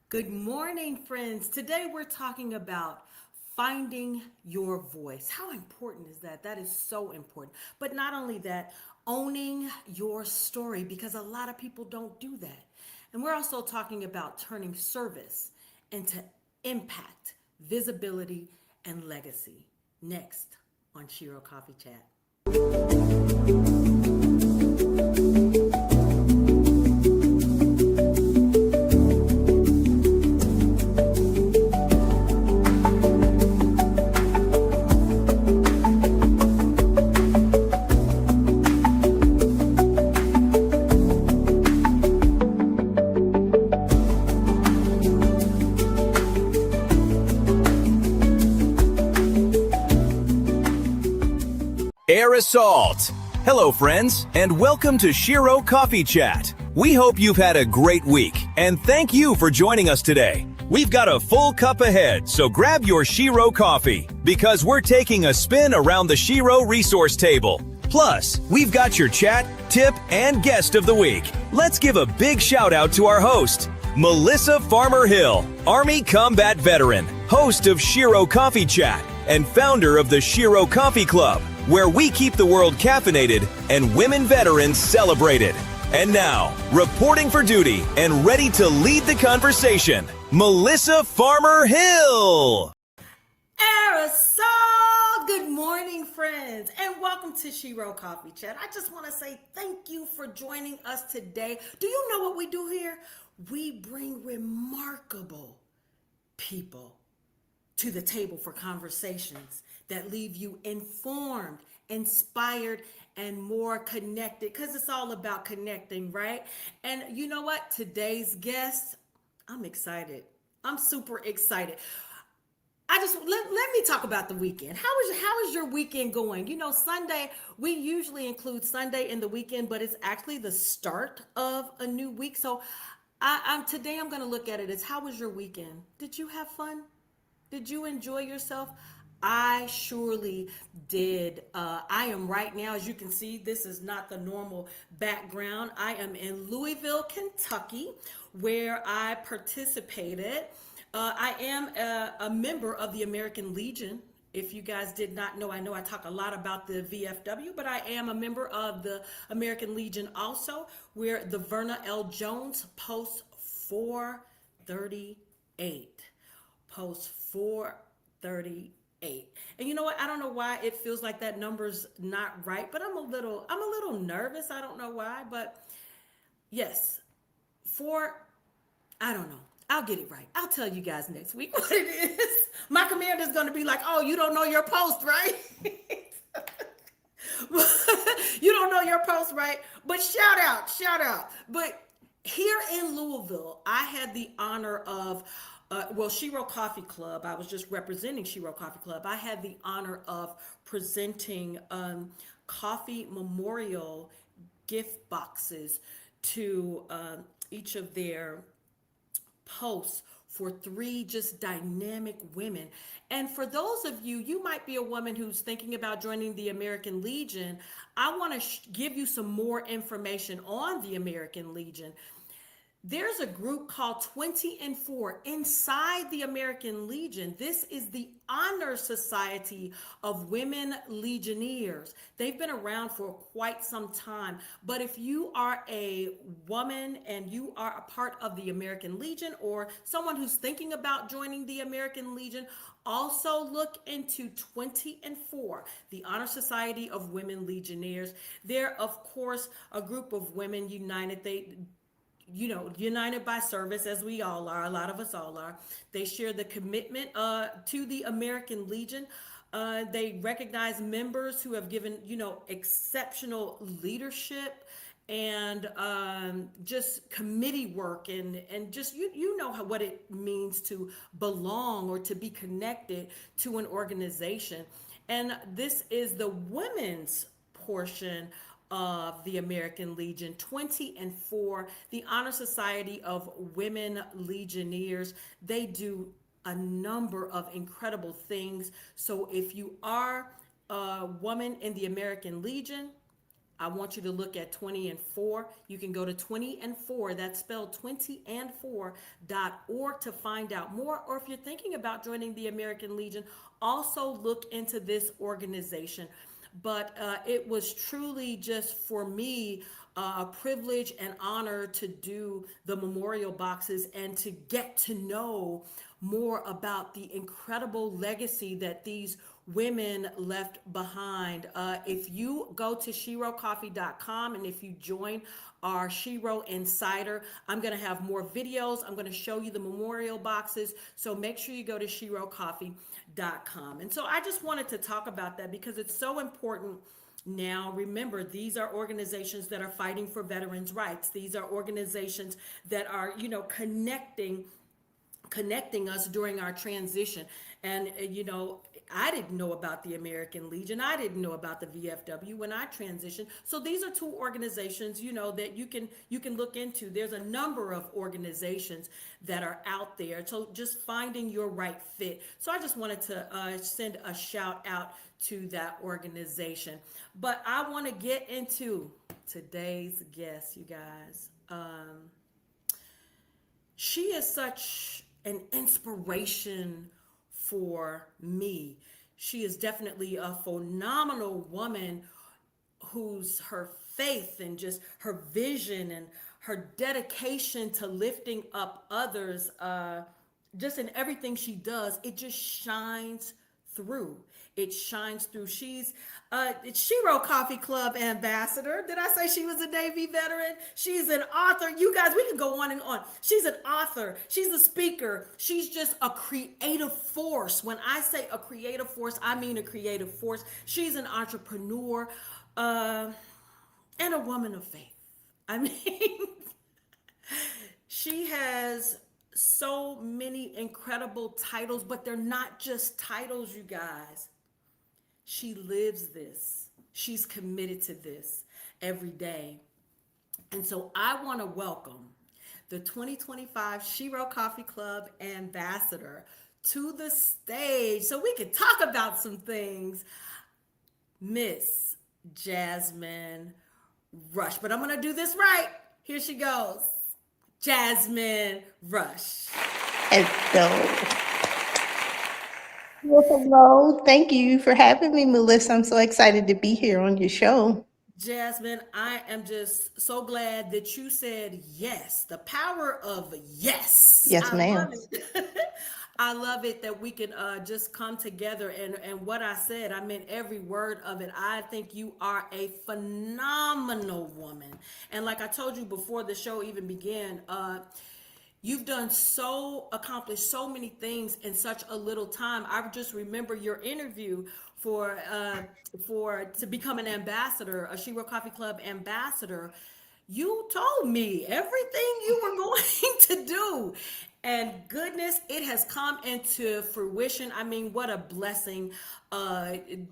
Good morning, friends. Today we're talking about finding your voice. How important is that? That is so important. But not only that, owning your story because a lot of people don't do that. And we're also talking about turning service into impact, visibility, and legacy. Next on Shero Coffee Chat. Air Assault. Hello, friends, and welcome to Shero Coffee Chat. We hope you've had a great week, and thank you for joining us today. We've got a full cup ahead, so grab your Shero coffee, because we're taking a spin around the Shero resource table. Plus, we've got your chat, tip, and guest of the week. Let's give a big shout out to our host, Melissa Farmer-Hill, Army Combat Veteran, host of Shero Coffee Chat, and founder of the Shero Coffee Club, where we keep the world caffeinated and women veterans celebrated. And now, reporting for duty and ready to lead the conversation, Melissa Farmer-Hill. Aerosol! Good morning, friends, and welcome to Shero Coffee Chat. I just want to say thank you for joining us today. Do you know what we do here? We bring remarkable people to the table for conversations that leave you informed, inspired, and more connected, because it's all about connecting, right? And you know what? Today's guest, I'm excited. I'm super excited. Let me talk about the weekend. How is your weekend going? You know, Sunday, we usually include Sunday in the weekend, but it's actually the start of a new week. So today I'm going to look at it as, how was your weekend? Did you have fun? Did you enjoy yourself? I surely did. I am right now, as you can see, this is not the normal background. I am in Louisville, Kentucky, where I participated. I am a member of the American Legion. If you guys did not know I talk a lot about the VFW, but I am a member of the American Legion also, where the Verna L. Jones Post 438. Post 438. And you know what? I don't know why it feels like that number's not right, but I'm a little nervous. I don't know why, but yes, I don't know. I'll get it right. I'll tell you guys next week what it is. My commander's going to be like, "Oh, you don't know your post, right?" You don't know your post, right? But shout out. But here in Louisville, I had the honor of, Shero Coffee Club. I was just representing Shero Coffee Club. I had the honor of presenting coffee memorial gift boxes to each of their posts for three just dynamic women. And for those of you, you might be a woman who's thinking about joining the American Legion. I want to give you some more information on the American Legion. There's a group called 20 and 4 inside the American Legion. This is the honor society of women legionnaires. They've been around for quite some time. But if you are a woman and you are a part of the American Legion, or someone who's thinking about joining the American Legion, also look into 20 and 4, the Honor Society of Women Legionnaires. They're, of course, a group of women united. United by service, as we all are. A lot of us all are. They share the commitment to the American Legion. They recognize members who have given, exceptional leadership and just committee work and just you know what it means to belong or to be connected to an organization. And this is the women's portion of the American Legion. 20 and 4, the Honor Society of Women Legionnaires. They do a number of incredible things. So if you are a woman in the American Legion, I want you to look at 20 and 4. You can go to 20 and 4, that's spelled 20 and 4.org to find out more. Or if you're thinking about joining the American Legion, also look into this organization. But it was truly just for me a privilege and honor to do the memorial boxes and to get to know more about the incredible legacy that these women left behind. If you go to sherocoffee.com and if you join our Shero Insider, I'm going to have more videos. I'm going to show you the memorial boxes. So make sure you go to sherocoffee.com. And so I just wanted to talk about that because it's so important. Now, remember, these are organizations that are fighting for veterans' rights. These are organizations that are, connecting us during our transition. And I didn't know about the American Legion. I didn't know about the VFW when I transitioned. So these are two organizations, that you can look into. There's a number of organizations that are out there. So just finding your right fit. So I just wanted to send a shout out to that organization. But I want to get into today's guest, you guys. She is such an inspiration for me. She is definitely a phenomenal woman whose her faith and just her vision and her dedication to lifting up others, just in everything she does, it just shines through. It shines through. She's Shero Coffee Club ambassador. Did I say she was a Navy veteran? She's an author. You guys, we can go on and on. She's an author. She's a speaker. She's just a creative force. When I say a creative force, I mean a creative force. She's an entrepreneur and a woman of faith. I mean, she has so many incredible titles, but they're not just titles, you guys. She lives this. She's committed to this every day. And so I want to welcome the 2025 Shero Coffee Club ambassador to the stage so we can talk about some things, Miss Jasmine Rush. But I'm going to do this right. Here she goes. Jasmine Rush. Hello. Well, hello. Thank you for having me, Melissa. I'm so excited to be here on your show. Jasmine, I am just so glad that you said yes. The power of yes. Yes, I love ma'am. it. I love it that we can just come together. And what I said, I meant every word of it. I think you are a phenomenal woman. And like I told you before the show even began, you've accomplished so many things in such a little time. I just remember your interview for to become an ambassador, a Shero Coffee Club ambassador. You told me everything you were going to do. And goodness, it has come into fruition. I mean, what a blessing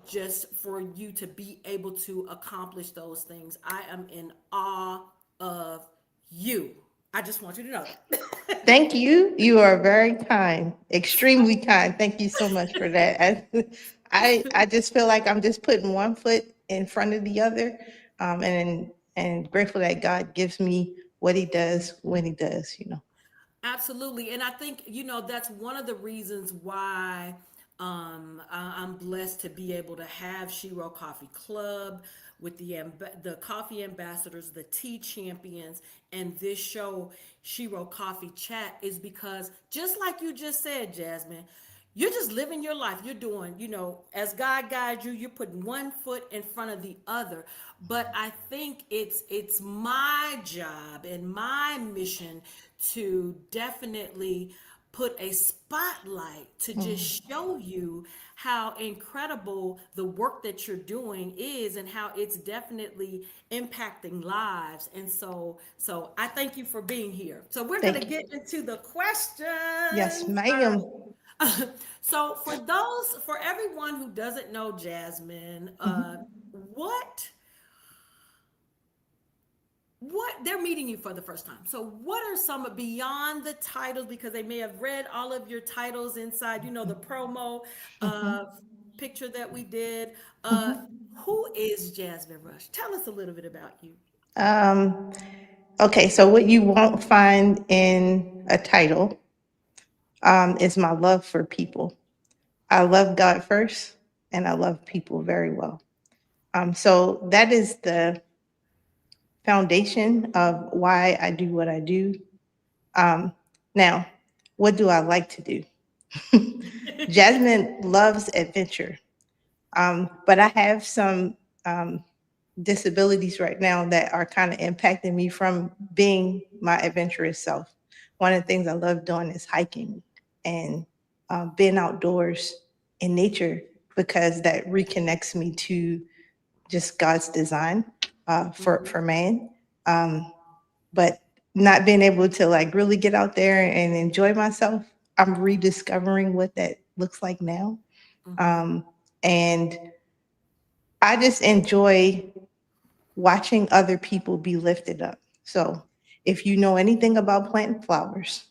just for you to be able to accomplish those things. I am in awe of you. I just want you to know that. Thank you. You are very kind, extremely kind. Thank you so much for that. I just feel like I'm just putting one foot in front of the other, and grateful that God gives me what He does when He does. Absolutely. And I think, that's one of the reasons why I'm blessed to be able to have Shero Coffee Club with the coffee ambassadors, the tea champions, and this show, Shero Coffee Chat, is because just like you just said, Jasmine, you're just living your life. You're doing, as God guides you, you're putting one foot in front of the other. But I think it's my job and my mission to definitely put a spotlight to just show you how incredible the work that you're doing is and how it's definitely impacting lives. And so I thank you for being here. So we're going to Thank you. get into the Yes, questions. ma'am. So for everyone who doesn't know Jasmine, what they're meeting you for the first time. So what are some beyond the titles, because they may have read all of your titles inside, the promo. picture that we did. Mhm. Who is Jasmine Rush? Tell us a little bit about you. Um, okay, so what you won't find in a title is my love for people. I love God first, and I love people very well. So that is the foundation of why I do what I do. Um, Now, what do I like to do? Jasmine loves adventure, but I have some um, disabilities right now that are kind of impacting me from being my adventurous self. One of the things I love doing is hiking and being outdoors in nature because that reconnects me to just God's design for Mhm. man. Um, but not being able to like really get out there and enjoy myself, I'm rediscovering what that looks like now. Mhm. Um, and I just enjoy watching other people be lifted up. So, if you know anything about planting flowers,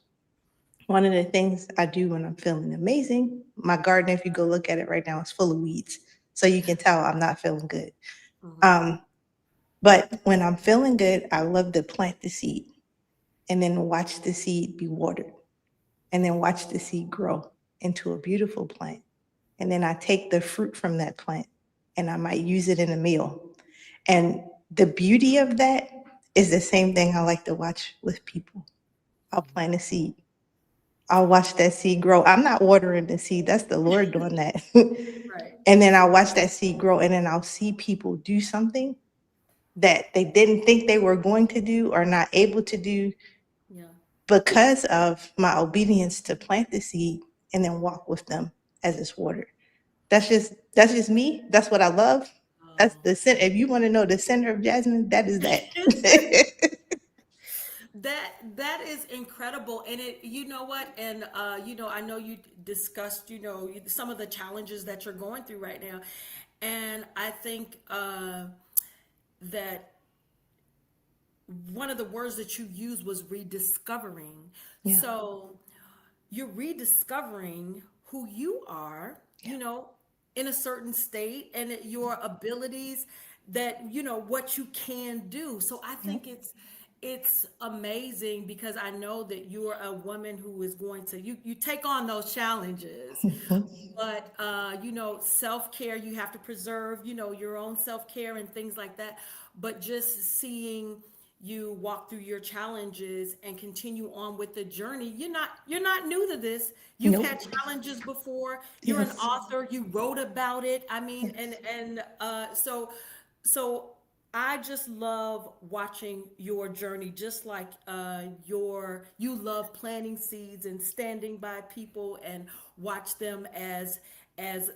one of the things I do when I'm feeling amazing, my garden, if you go look at it right now, is full of weeds. So you can tell I'm not feeling good. Mhm. Um, but when I'm feeling good, I love to plant the seed and then watch the seed be watered and then watch the seed grow into a beautiful plant. And then I take the fruit from that plant and I might use it in a meal. And the beauty of that is the same thing I like to watch with people. I'll plant a seed. I'll watch that seed grow. I'm not watering the seed, that's the Lord doing that. Right. And then I'll watch that seed grow, and then I'll see people do something that they didn't think they were going to do or not able to do Yeah. because of my obedience to plant the seed and then walk with them as it's watered. That's just me. That's what I love. That's Oh. the center. If you want to know the center of Jasmine, that is that. That is incredible, and it, you know what, and I know you discussed, some of the challenges that you're going through right now, and I think that one of the words that you used was rediscovering. Yeah, So you're rediscovering who you are, yeah. in a certain state and your abilities, that what you can do. So I Yep. think it's amazing, because I know that you're a woman who is going to, you take on those challenges, Mhm. but self-care, you have to preserve your own self-care and things like that. But just seeing you walk through your challenges and continue on with the journey, you're not new to this. You've Nope. had challenges before. You're an Yes. author, you wrote about it. I mean, and Yes. and so I just love watching your journey, just like you love planting seeds and standing by people and watch them as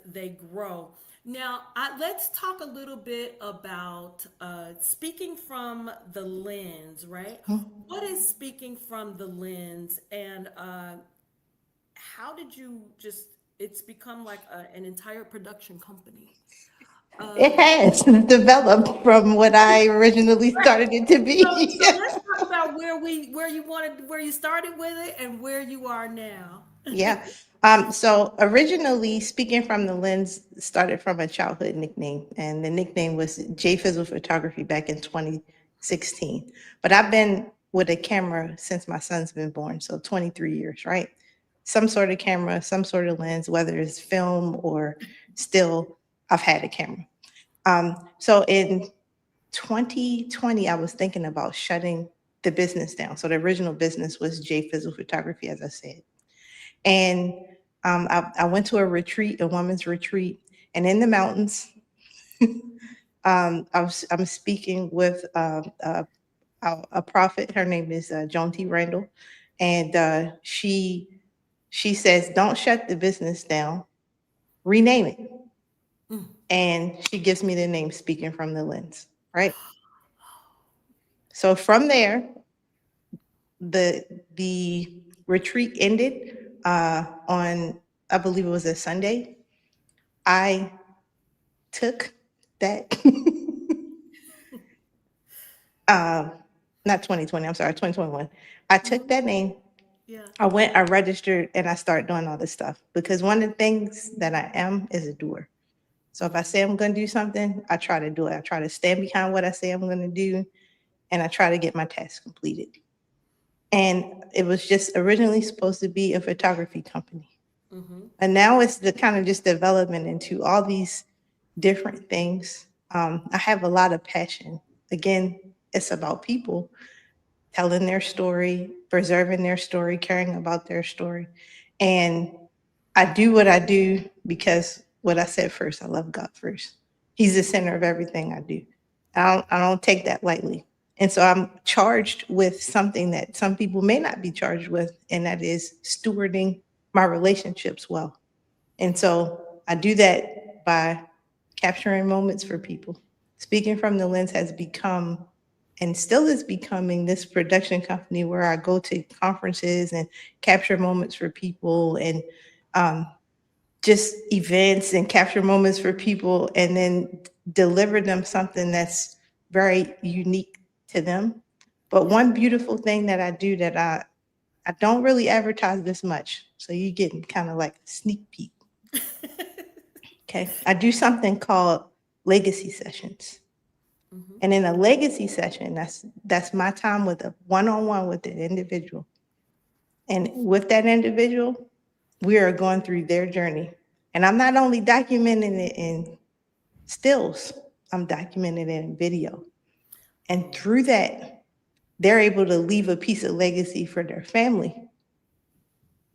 they grow. Now, let's talk a little bit about speaking from the lens, right? Mhm. What is speaking from the lens, and how did you just? It's become like an entire production company. It has developed from what I originally Right. started it to be. So let's talk about where you started with it and where you are now. Yeah. So originally, speaking from the lens started from a childhood nickname, and the nickname was J Fizzle Photography back in 2016. But I've been with a camera since my son's been born, so 23 years, right? Some sort of camera, some sort of lens, whether it's film or still, I've had a camera. So in 2020, I was thinking about shutting the business down. So the original business was J Fizzle Photography, as I said. And I went to a retreat, a women's retreat, and in the mountains, I'm speaking with a prophet. Her name is Joan T. Randall, and she says, "Don't shut the business down, rename it." And she gives me the name Speaking from the Lens, right? So from there, the retreat ended on, I believe it was a Sunday. I took that um not 2020, I'm sorry, 2021. I took Mhm. that name, Yeah. I went, I registered, and I started doing all this stuff because one of the things that I am is a doer. So if I say I'm going to do something, I try to do it. I try to stand behind what I say I'm going to do, and I try to get my task completed. And it was just originally supposed to be a photography company. Mm-hmm. And now it's the kind of just development into all these different things. I have a lot of passion. Again, it's about people telling their story, preserving their story, caring about their story. And I do what I do because what I said first, I love God first. He's the center of everything I do. I don't take that lightly. And so I'm charged with something that some people may not be charged with, and that is stewarding my relationships well. And so I do that by capturing moments for people. Speaking from the Lens has become and still is becoming this production company where I go to conferences and capture moments for people and um, just events and capture moments for people and then deliver them something that's very unique to them. But Yeah. one beautiful thing that I do that I don't really advertise this much. So you getting kind of like a sneak peek. Okay. I do something called legacy sessions. Mm-hmm. And in a legacy session, that's my time with a one-on-one with an individual. And with that individual, we are going through their journey. And I'm not only documenting it in stills, I'm documenting it in video. And Oh, through that, they're able to leave a piece of legacy for their family.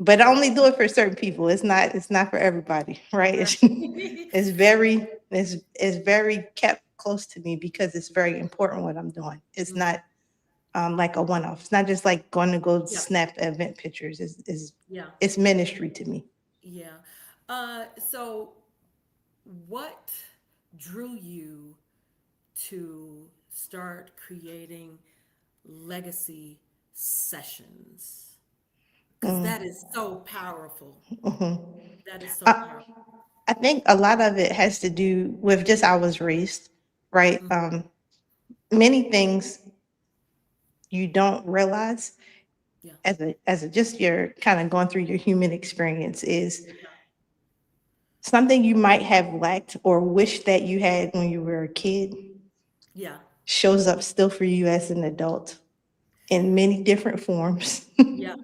But I only do it for certain people. It's not for everybody, right? right. It's very kept close to me because it's very important what I'm doing. It's Mm-hmm. not like a one-off. It's not just like going to go Yeah. snap event pictures. Yeah. It's ministry to me. Yeah. So what drew you to start creating legacy sessions? Because Mm, that is so powerful. mhm. That is so I, powerful. I think a lot of it has to do with just I was raised, right? Mm. Many things you don't realize Yeah. as a just your kind of going through your human experience is Yeah. something you might have lacked or wished that you had when you were a kid Yeah. shows up still for you as an adult in many different forms. Yeah.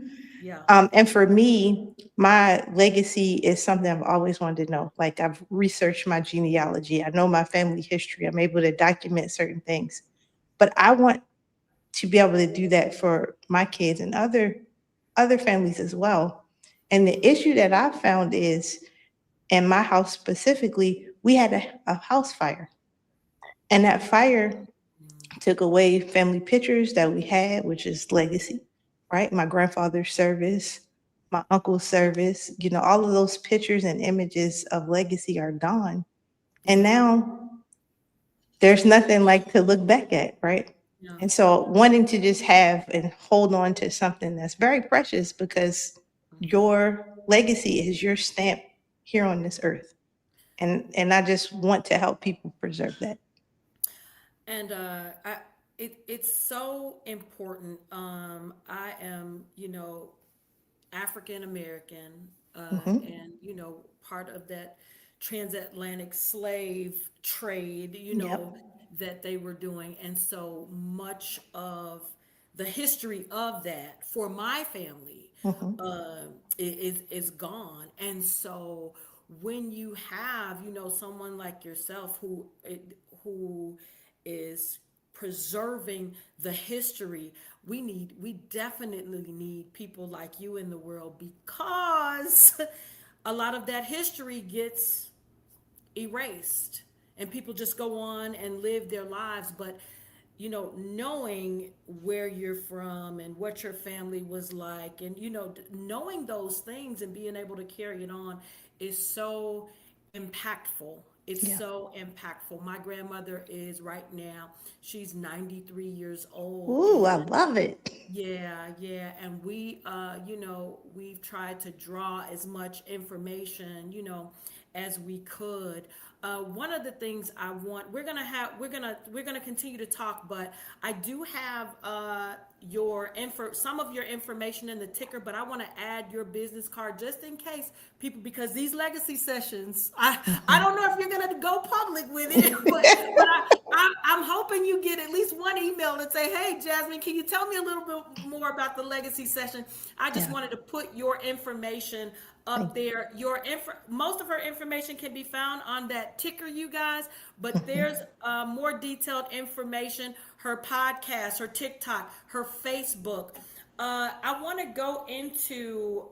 Yeah. And for me, my legacy is something I've always wanted to know. Like I've researched my genealogy, I know my family history, I'm able to document certain things. But I want to be able to do that for my kids and other families as well. And the Mm-hmm. issue that I found is in my house specifically, we had a house fire. And that fire took away family pictures that we had, which is legacy, right? My grandfather's service, my uncle's service, all of those pictures and images of legacy are gone. And Yeah. now there's nothing like to look back at, right? Yeah. And so wanting to just have and hold on to something that's very precious because Mm-hmm. your legacy is your stamp here on this earth. And I just want to help people preserve that. And it's so important. I am, African American, Hmm. and part of that transatlantic slave trade, Yep. that they were doing, and so much of the history of that for my family Hmm. is gone. And so when you have, someone like yourself who is preserving the history, we definitely need people like you in the world, because a lot of that history gets erased and people just go on and live their lives. But knowing where you're from and what your family was like, and knowing those things and being able to carry it on is so impactful. It's Yeah. so impactful. My grandmother is right now, she's 93 years old, Ooh, I and love it. yeah, yeah, and we've tried to draw as much information, as we could, one of the things I want, we're gonna continue to talk, but I do have some of your information in the ticker, but I want to add your business card just in case people, because these legacy sessions, I Mhm. don't know if you're gonna go public with it, but I'm hoping you get at least one email that say, "Hey, Jasmine, can you tell me a little bit more about the legacy session?" I just Yeah, wanted to put your information up thank you. there. Most of her information can be found on that ticker, you guys. But Mhm. there's more detailed information. Her podcast, her TikTok, her Facebook. I want to go into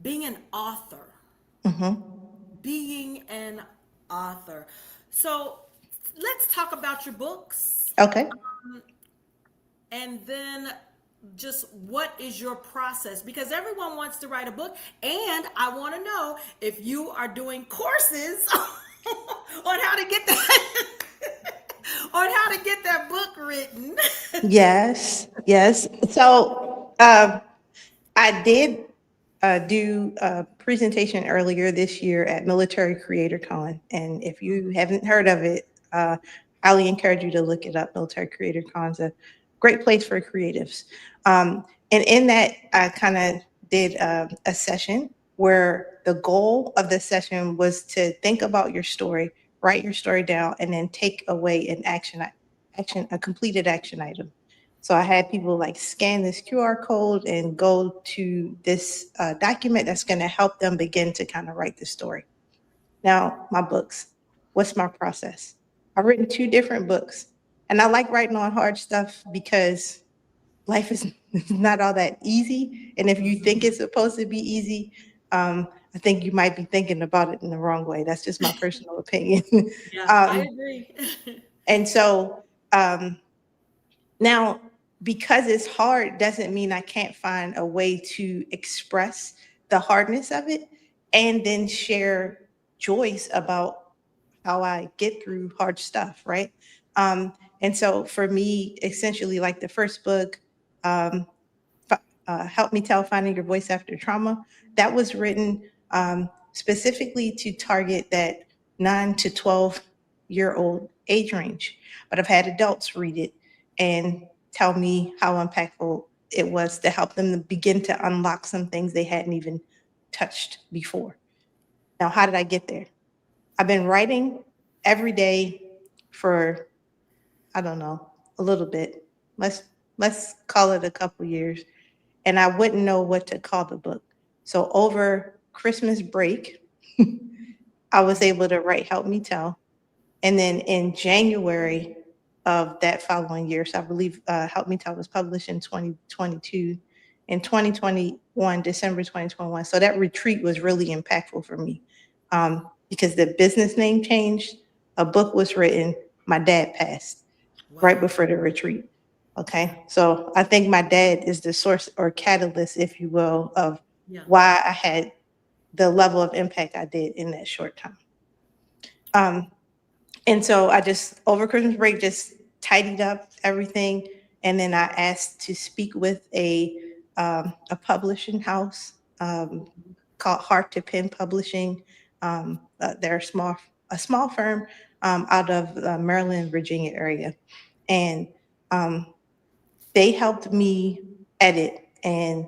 being an author. Mhm. Being an author. So let's talk about your books, Okay. and then just what is your process, because everyone wants to write a book, and I want to know if you are doing courses on how to get that on how to get that book written. Yes, yes. So I did do a presentation earlier this year at Military Creator Con. And if you haven't heard of it, highly encourage you to look it up. Military Creator Con is a great place for creatives. And in that, I kind of did a session where the goal of the session was to think about your story, write your story down, and then take away an a completed action item. So I had people like scan this QR code and go to this document that's going to help them begin to kind of write the story. Now, my books, what's my process? I've written two different books, and I like writing on hard stuff because life is not all that easy. And if you think it's supposed to be easy, I think you might be thinking about it in the wrong way. That's just my personal opinion. Yeah, I um, agree. and so, um, now, because it's hard doesn't mean I can't find a way to express the hardness of it and then share joys about how I get through hard stuff, right? And so for me, essentially, like the first book, um, Help Me Tell Finding Your Voice After Trauma, that was written specifically to target that 9 to 12-year-old age range. But I've had adults read it and tell me how impactful it was to help them to begin to unlock some things they hadn't even touched before. Now, how did I get there? I've been writing every day for, I don't know, a little bit. Let's let's call it a couple years, and I wouldn't know what to call the book. So over Christmas break, I was able to write Help Me Tell. And then in January of that following year, so I believe Help Me Tell was published in 2022, in 2021, December 2021. So that retreat was really impactful for me because the business name changed, a book was written, my dad passed right Wow. before the retreat. Okay. So I think my dad is the source or catalyst, if you will, of Yeah. why I had the level of impact I did in that short time. Um, and so I just over Christmas break just tidied up everything, and then I asked to speak with a publishing house called Heart to Pen Publishing. They're a small firm out of Maryland, Virginia area, and um, they helped me edit and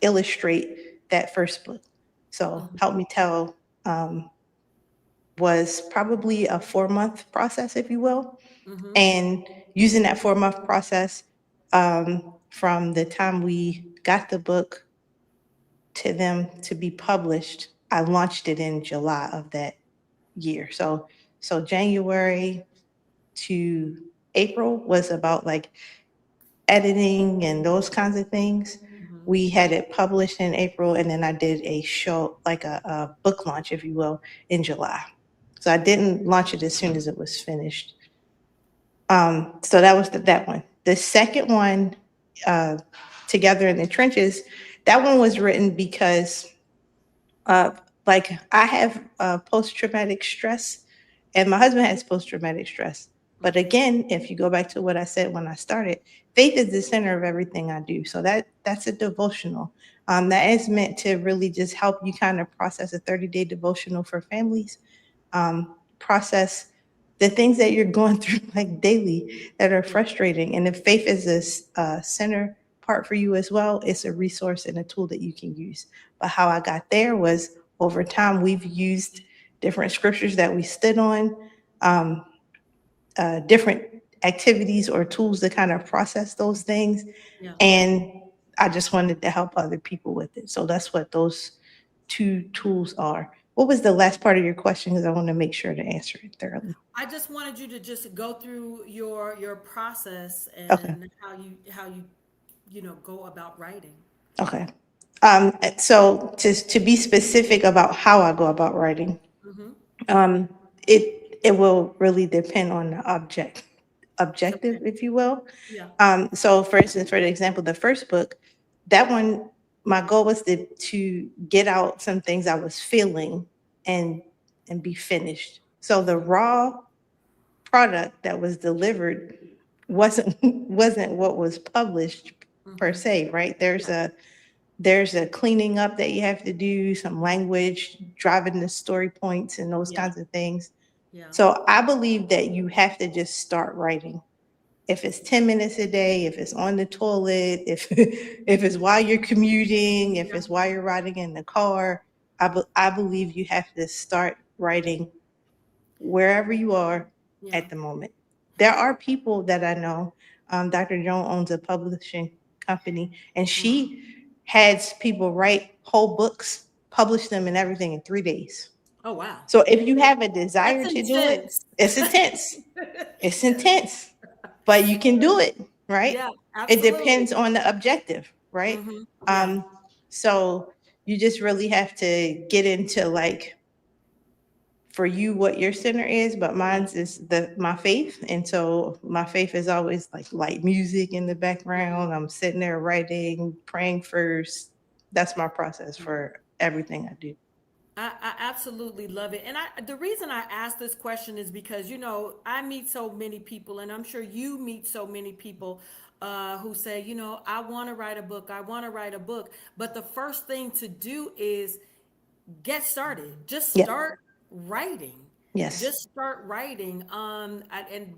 illustrate that first book. So help me tell was probably a 4 month process, if you will. Mm-hmm. And using that 4 month process from the time we got the book to them to be published, I launched it in July of that year. So January to April was about like editing and those kinds of things. Mm-hmm. We had it published in April, and then I did a show, like a book launch, if you will, in July. So I didn't launch it as soon as it was finished. So that was that one. The second one, uh, Together in the Trenches, that one was written because, uh, like, I have post traumatic stress, and my husband has post traumatic stress. But again, if you go back to what I said when I started, faith is the center of everything I do. So that's a devotional. That is meant to really just help you kind of process a 30-day devotional for families, process the things that you're going through like daily that are Yeah. frustrating. And if faith is a center part for you as well, it's a resource and a tool that you can use. But how I got there was over time, we've used different scriptures that we stood on, um, different activities or tools to kind of process those things. Yeah. And I just wanted to help other people with it. So that's what those two tools are. What was the last part of your question? Because I want to make sure to answer it thoroughly. I just wanted you to just go through your process Okay. and how you go about writing. Okay. So to be specific about how I go about writing, Mm-hmm. um, it will really depend on the objective, Okay. if you will. Yeah. So for instance, for the example, the first book, that one, my goal was to get out some things I was feeling and and be finished. So the raw product that was delivered wasn't what was published per Mm-hmm. se, right? Yeah. There's a cleaning up that you have to do, some language, driving the story points and those Yeah. kinds of things. Yeah. So I believe that you have to just start writing. If it's 10 minutes a day, if it's on the toilet, if if it's while you're commuting, if Yeah. it's while you're riding in the car, I believe you have to start writing wherever you are Yeah. at the moment. There are people that I know. Dr. Joan owns a publishing company, and Mm-hmm. she has people write whole books, publish them and everything in 3 days. Oh wow. So if you have a That's desire to do it, intense. it's intense. It's intense, but you can do it, right? Yeah, It absolutely. depends on the objective, right? Mm-hmm. Yeah. Um, so you just really have to get into like for you what your center is, but Yeah. mine's is the my faith. And so my faith is always like light music in the Mm-hmm. background. I'm sitting there writing, praying first. That's my process Yeah. for everything I do. I absolutely love it. And the reason I ask this question is because, I meet so many people, and I'm sure you meet so many people who say, I want to write a book. I want to write a book. But the first thing to do is get started. Just Yeah. start writing. Yes. Just start writing. And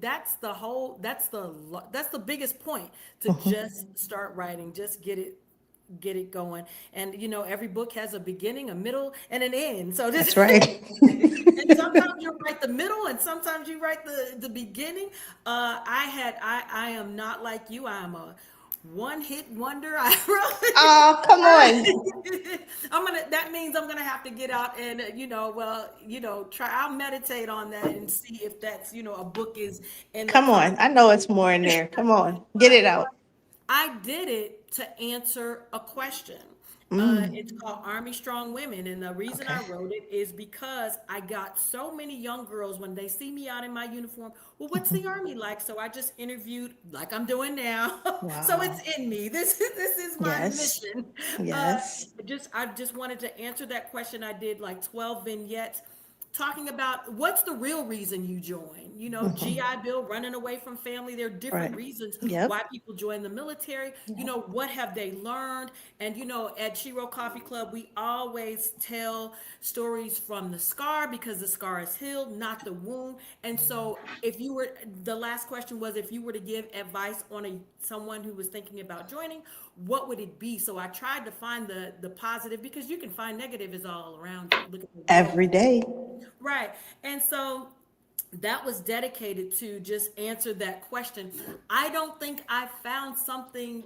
that's the biggest point, to Mhm. just start writing. Just get it going. And every book has a beginning, a middle, and an end. So this That's right. and sometimes you write the middle and sometimes you write the beginning. I am not like you. I am a one hit wonder. I Oh, come on. that means I'm gonna have to get out and try. I'll meditate on that and see if that's a book is in the Come cards. on. I know it's more in there. Come on. Get it But out. I did it to answer a question. It's Mm, called Army Strong Women. And the reason okay. I wrote it is because I got so many young girls when they see me out in my uniform. Well, what's Mhm. the Army like? So I just interviewed, like I'm doing now. So it's Wow. in me. This is my Yes. mission. Uh, Yes. I just wanted to answer that question. I did like 12 vignettes talking about what's the real reason you join. Mhm. GI Bill, running away from family. There are different Right. reasons Yep. why people join the military. Yep. What have they learned? And at Shero Coffee Club, we always tell stories from the scar, because the scar is healed, not the wound. And so, if you were the last question was, if you were to give advice on someone who was thinking about joining, what would it be? So I tried to find the positive, because you can find negative is all around you. Look at the world. Every day. Right. And so that was dedicated to just answer that question. I don't think I found something.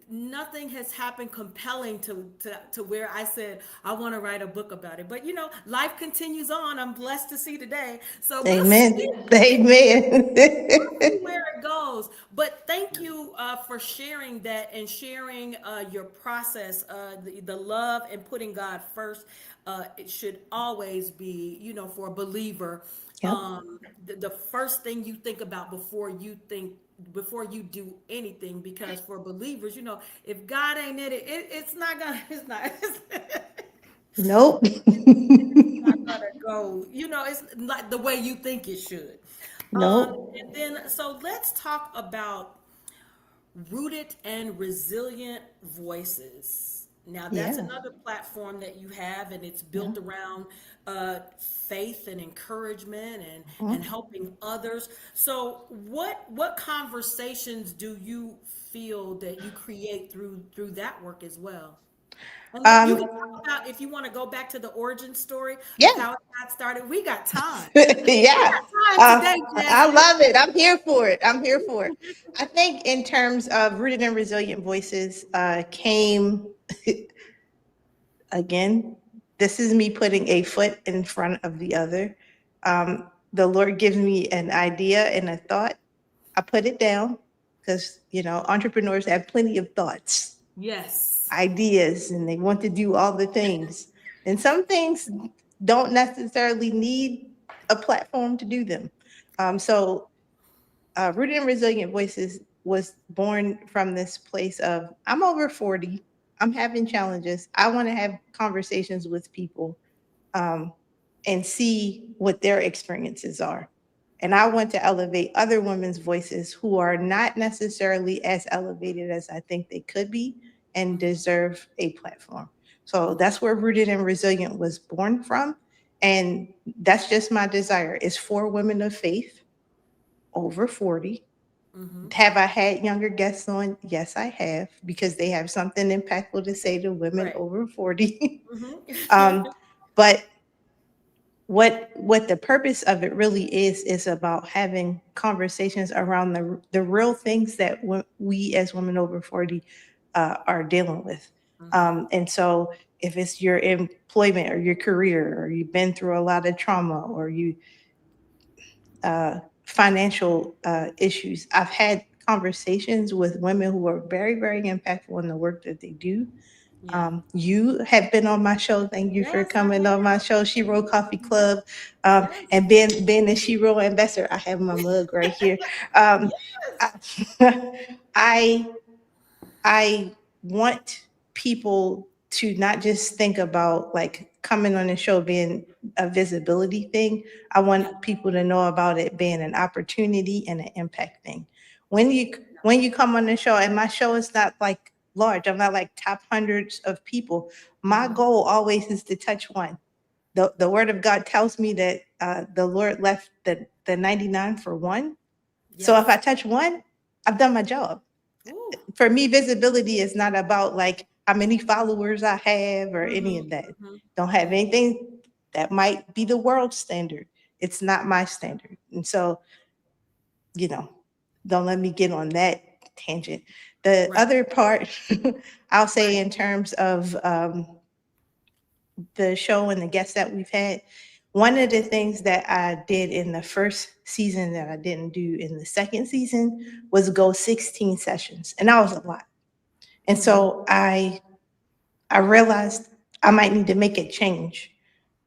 Nothing has happened compelling to where I said I want to write a book about it. But life continues on. I'm blessed to see today. So we'll Amen. see. Amen. We'll see where it goes. But thank you for sharing that and sharing your process, the love and putting God first. It should always be, for a believer, Yep. the first thing you think about before you do anything. Because for believers, if God ain't in it, it's not gonna, it's not. Nope. Not gonna go. It's like the way you think it should. Nope. And then, so let's talk about Rooted and Resilient Voices. Now, that's Yeah. another platform that you have, and it's Yeah. built around faith and encouragement and Mhm. helping others. So, what conversations do you feel that you create through that work as well? And you can Um, talk about if you want to go back to the origin story of yeah. how it got started. We got time. We Yeah. got time today, I Jasmine. love it. I'm here for it. I'm here for it. I think in terms of rooted and resilient voices, came again. This is me putting a foot in front of the other. The Lord gives me an idea and a thought. I put it down because entrepreneurs have plenty of thoughts, Yes. ideas, and they want to do all the things. And some things don't necessarily need a platform to do them. So Rooted in Resilient Voices was born from this place of I'm over 40, I'm having challenges. I want to have conversations with people um, and see what their experiences are. And I want to elevate other women's voices who are not necessarily as elevated as I think they could be and deserve a platform. So that's where Rooted and Resilient was born from. And that's just my desire is for women of faith over 40. Mm-hmm. Have I had younger guests on? Yes, I have, because they have something impactful to say to women Right. over 40. Mm-hmm. um, but what the purpose of it really is about having conversations around the real things that we as women over 40 are dealing with. Mm-hmm. And so if it's your employment or your career, or you've been through a lot of trauma, or you financial issues. I've had conversations with women who are very, very impactful in the work that they do. Yeah. You have been on my show. Thank you for Yes, I coming on my have. show, Shero Coffee Mhm. Club, Yes. and being a Shero investor. I have my mug right here. Um, Yes. I, I I want people to not just think about like coming on the show being a visibility thing. I Yeah. want people to know about it being an opportunity and an impact thing. When you Yeah. when you come on the show, and my show is not like large, I'm not like top hundreds of people. My Mm-hmm. goal always is to touch one. The word of God tells me that the Lord left the 99 for one. So if I Yes. touch one, I've done my job. Ooh. For me, visibility is not about like how many followers I have or any Mm-hmm. of that. Mm-hmm. Don't have Mm-hmm. anything that might be the world standard. It's not my standard. And so, you know, don't let me get on that tangent. The Right. other part, I'll say Right. in terms of the show and the guests that we've had, one of the things that I did in the first season that I didn't do in the second season was go 16 sessions. And that was a lot. And Mm-hmm. so I realized I might need to make a change.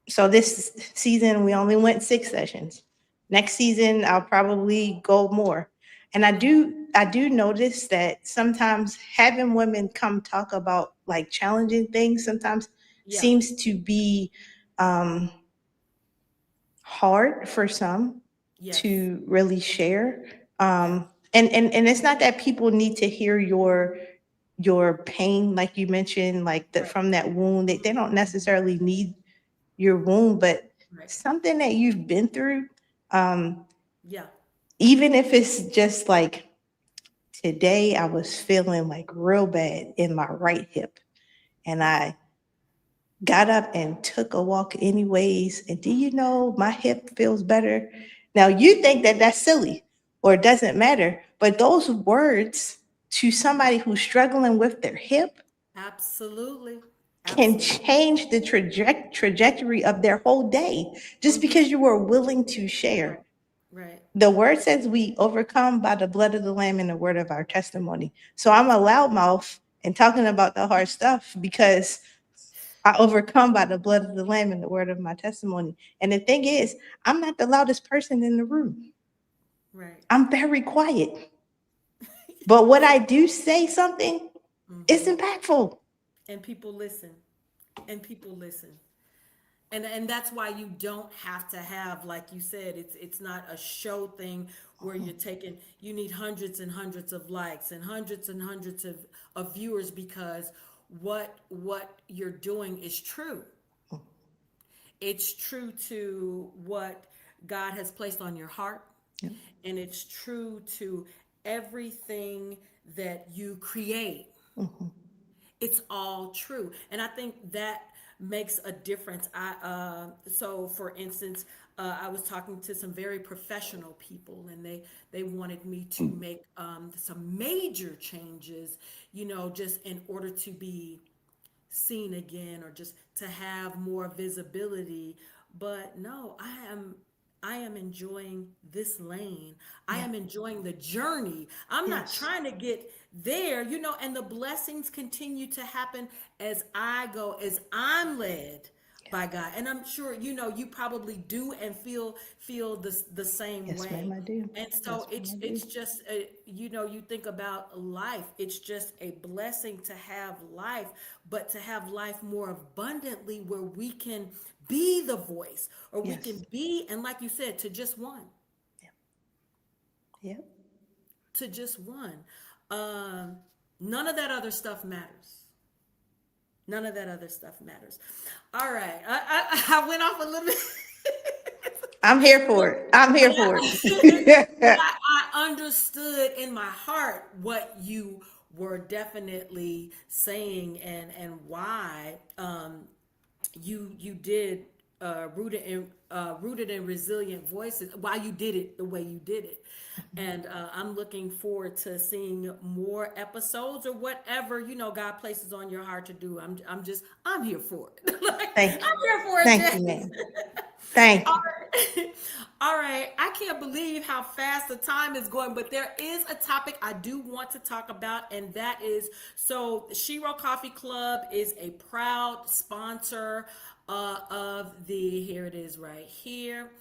So this season we only went 6 sessions. Next season I'll probably go more. And I do notice that sometimes having women come talk about like challenging things sometimes Yeah. seems to be um, hard for some Yes. to really share. Yes. And it's not that people need to hear your pain, like you mentioned, like that Right. from that wound. They don't Mm-hmm. necessarily need your wound, but Right. something that you've been through, um, Yeah. even if it's just like today, I was feeling like real bad in my right hip, and I got up and took a walk anyways. And do you know my hip feels better? Now you think that that's silly or it doesn't matter, but those words to somebody who's struggling with their hip Absolutely. can Absolutely. change the trajectory of their whole day just Mm-hmm. because you were willing to Right. share. Right. The word says we overcome by the blood of the lamb and the word of our testimony. So I'm a loudmouth and talking about the hard stuff because I overcome by the blood of the lamb and the word of my testimony. And the thing is, I'm not the loudest person in the room. Right. I'm very quiet. But what I do say something is Mm-hmm. impactful. And people listen. And people listen. And that's why you don't have to have, like you said, it's not a show thing where you're taking, you need hundreds and hundreds of likes and hundreds of viewers, because what you're doing is true. It's true to what God has placed on your heart, Yep. and it's true to everything that you create. Mhm. It's all true, and I think that makes a difference. So for instance, I was talking to some very professional people, and they wanted me to make some major changes, just in order to be seen again, or just to have more visibility. But no, I am enjoying this lane. I Yeah. am enjoying the journey. I'm not Yes. trying to get there, and the blessings continue to happen as I go, as I'm led Yeah. by God. And I'm sure, you probably do and feel the same Yes, ma'am, way. I do. And so Yes, ma'am, it's I it's do. just you think about life. It's just a blessing to have life, but to have life more abundantly, where we can be the voice, or we Yes. can be, and like you said, Yep. Yep. to just one. Um, None of that other stuff matters. None of that other stuff matters. All right, I went off a little bit. I'm here for it. I'm But here for but it. I understood in my heart what you were definitely saying, and why you did rooted in resilient voices, why you did it the way you did it. And I'm looking forward to seeing more episodes, or whatever God places on your heart to do. I'm here for it. Like, Thank you. I'm here for it, Thank you, Jess. ma'am. Thank All you. right. All right. I can't believe how fast the time is going, but there is a topic I do want to talk about, and that is, so the Shero Coffee Club is a proud sponsor of the, here it is right here,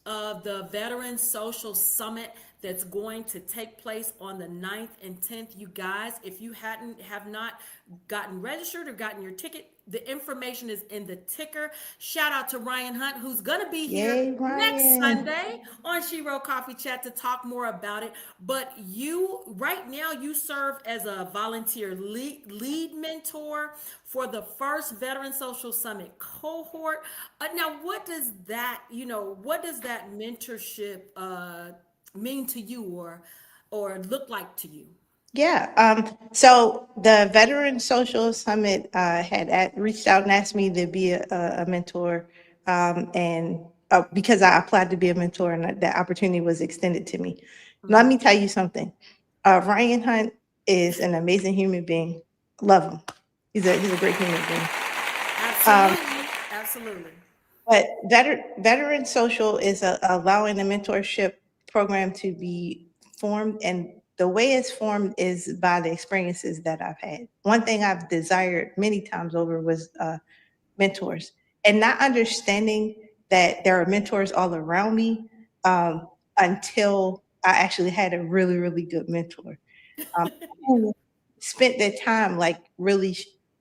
of the Veteran Social Summit that's going to take place on the 9th and 10th. You guys, if you have not gotten registered or gotten your ticket, the information is in the ticker. Shout out to Ryan Hunt, who's going to be here Yay, next Ryan. Sunday on Shero Coffee Chat to talk more about it. But you, right now, you serve as a volunteer lead mentor for the first Veteran Social Summit cohort. Now, what does that mentorship mean to you, or look like to you? Yeah. So the Veteran Social Summit reached out and asked me to be a mentor, and because I applied to be a mentor, and that opportunity was extended to me. Let me tell you something. Ryan Hunt is an amazing human being. Love him. He's a great human being. Um, Absolutely, absolutely. But Veteran Social is allowing the mentorship program to be formed, and the way it's formed is by the experiences that I've had. One thing I've desired many times over was mentors, and not understanding that there are mentors all around me until I actually had a really, really good mentor who spent their time like really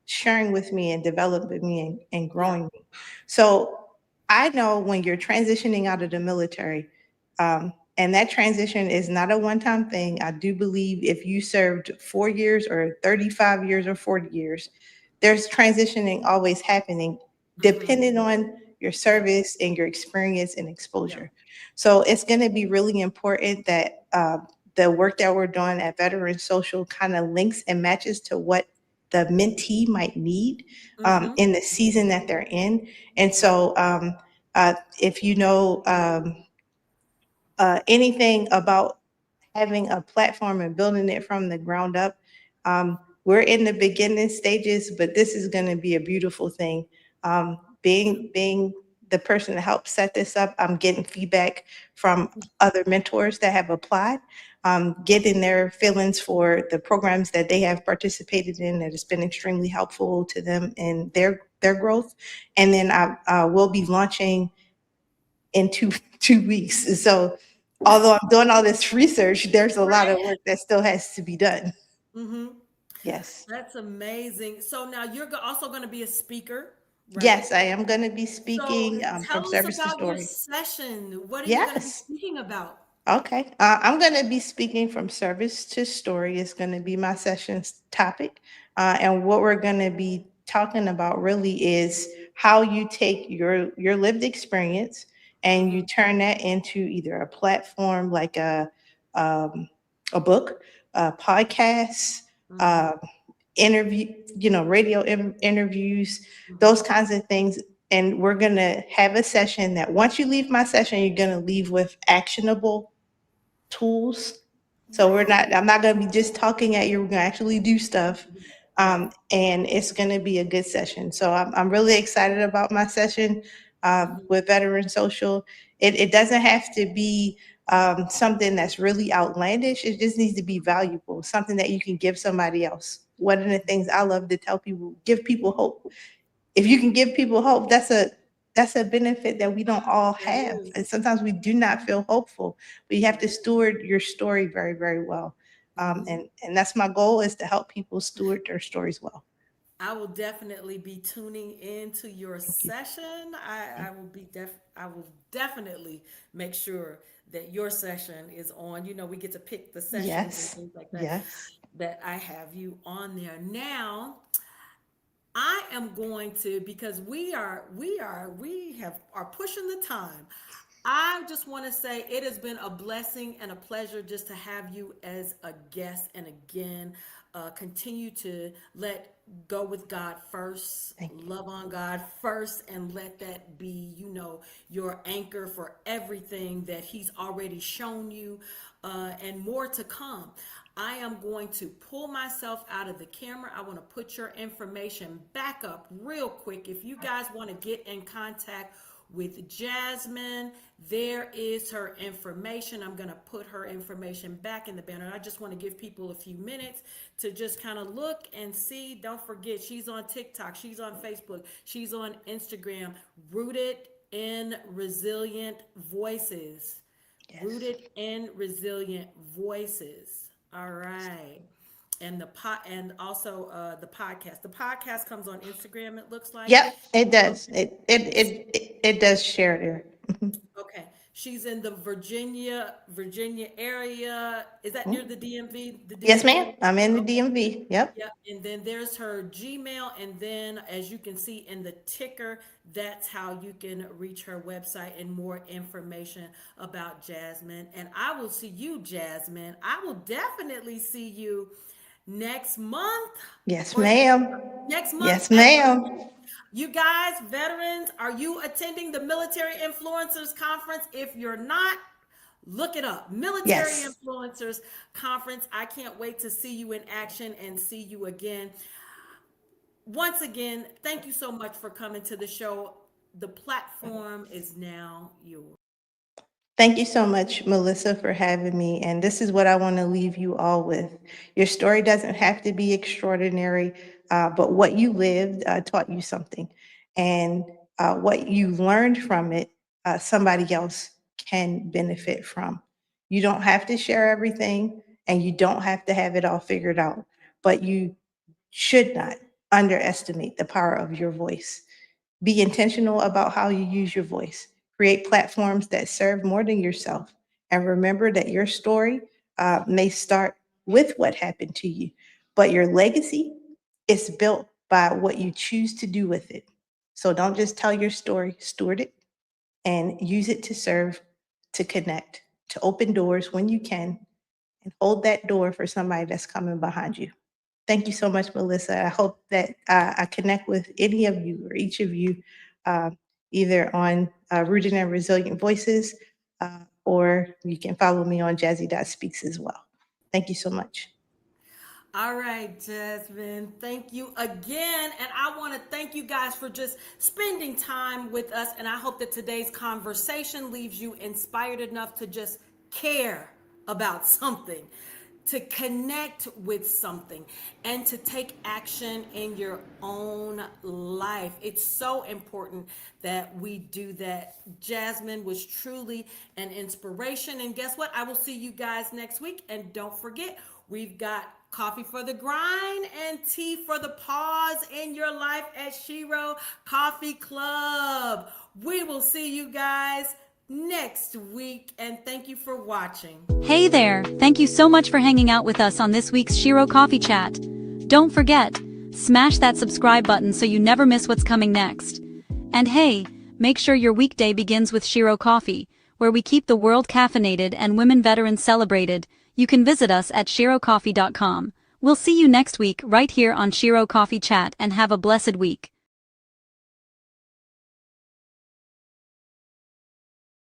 sharing with me and developing me and Yeah. growing me. So I know when you're transitioning out of the military, and that transition is not a one time thing. I do believe if you served 4 years or 35 years or 40 years, there's transitioning always happening depending on your Yeah. service and your experience and Yeah. exposure. So it's going to be really important that the work that we're doing at Veteran Social kind of links and matches to what the mentee might need Mm-hmm. in the season that they're in. And Yeah. so, if you know anything about having a platform and building it from the ground up. We're in the beginning stages, but this is going to be a beautiful thing. Yeah. Being the person to help set this up, I'm getting feedback from other mentors that have applied, getting their feelings for the programs that they have participated in that has been extremely helpful to them in their growth. And then I will be launching in two weeks. So although I'm doing all this research, there's a lot Right. of work that still has to be done. Mm-hmm. Yes. That's amazing. So now you're also going to be a speaker. right? Yes, I am going to be So speaking from tell us service to about your story. session. What are you going to be Yes. speaking about? Okay. I'm going to be speaking from service to story. Is going to be my session's topic. And what we're going to be talking about really is how you take your lived experience and you Mm-hmm, turn that into either a platform like um, a book, a podcast, mm-hmm, uh, interview, radio interviews, mm-hmm. those kinds of things. And we're going to have a session that once you leave my session, you're going to leave with actionable tools. So Right. I'm not going to be just talking at you. We're going to actually do stuff. Right. And it's going to be a good session. So I'm really excited about my session Mm-hmm, with Veteran Social. It doesn't have to be something that's really outlandish. It just needs to be valuable, something that you can give somebody else. One of the things I love to tell people, give people hope. If you can give people hope, that's a benefit that we don't all that have. And is. sometimes we do not feel hopeful, but you have to steward your story very, very well. Mm-hmm. And that's my goal, is to help people steward their stories well. I will definitely be tuning into your Thank you. session. I will definitely make sure that your session is on. You know, we get to pick the sessions and Yes. things like that Yes. that I have you on there. Now, I am going to, because we have are pushing the time. I just want to say it has been a blessing and a pleasure just to have you as a guest. And again, continue to let go with God first, Thank you. love on God first, and let that be, your anchor for everything that He's already shown you, and more to come. I am going to pull myself out of the camera. I want to put your information back up real quick. If you guys want to get in contact with Jasmine, there is her information. I'm going to put her information back in the banner. I just want to give people a few minutes to just kind of look and see. Don't forget, she's on TikTok, she's on Facebook, she's on Instagram. Rooted in Resilient Voices. Yes. Rooted in Resilient Voices. All right. And and also the podcast. The podcast comes on Instagram, it looks like. Yep, it does. Okay. It does share there. Mhm. Okay. She's in the Virginia area. Is that near Mhm. the DMV? The Yes, DMV? ma'am. I'm in the Okay. DMV. Yep. Yep. And then there's her Gmail. And then, as you can see in the ticker, that's how you can reach her website and more information about Jasmine. And I will see you, Jasmine. I will definitely see you next month, Yes, or is it ma'am. next month Yes, at the, ma'am. you guys, veterans, are you attending the Military Influencers Conference? If you're not, look it up. Military Yes. Influencers Conference. I can't wait to see you in action and see you again. Once again, thank you so much for coming to the show. The platform is now yours. Thank you so much, Melissa, for having me. And this is what I want to leave you all with. Your story doesn't have to be extraordinary, but what you lived taught you something. And what you learned from it, somebody else can benefit from. You don't have to share everything, and you don't have to have it all figured out, but you should not underestimate the power of your voice. Be intentional about how you use your voice. Create platforms that serve more than yourself. And remember that your story may start with what happened to you, but your legacy is built by what you choose to do with it. So don't just tell your story, steward it and use it to serve, to connect, to open doors when you can, and hold that door for somebody that's coming behind you. Thank you so much, Melissa. I hope that I connect with any of you or each of you, uh, either on Rooted and Resilient Voices, or you can follow me on Jazzy Speaks as well. Thank you so much. All right, Jasmine, thank you again. And I want to thank you guys for just spending time with us. And I hope that today's conversation leaves you inspired enough to just care about something, to connect with something, and to take action in your own life. It's so important that we do that. Jasmine was truly an inspiration. And guess what? I will see you guys next week. And don't forget, we've got coffee for the grind and tea for the pause in your life at Shero Coffee Club. We will see you guys next week, and thank you for watching. Hey there, thank you so much for hanging out with us on this week's Shero Coffee Chat. Don't forget, smash that subscribe button so you never miss what's coming next. And hey, make sure your weekday begins with Shero Coffee, where we keep the world caffeinated and women veterans celebrated. You can visit us at sherocoffee.com. We'll see you next week right here on Shero Coffee Chat, and have a blessed week.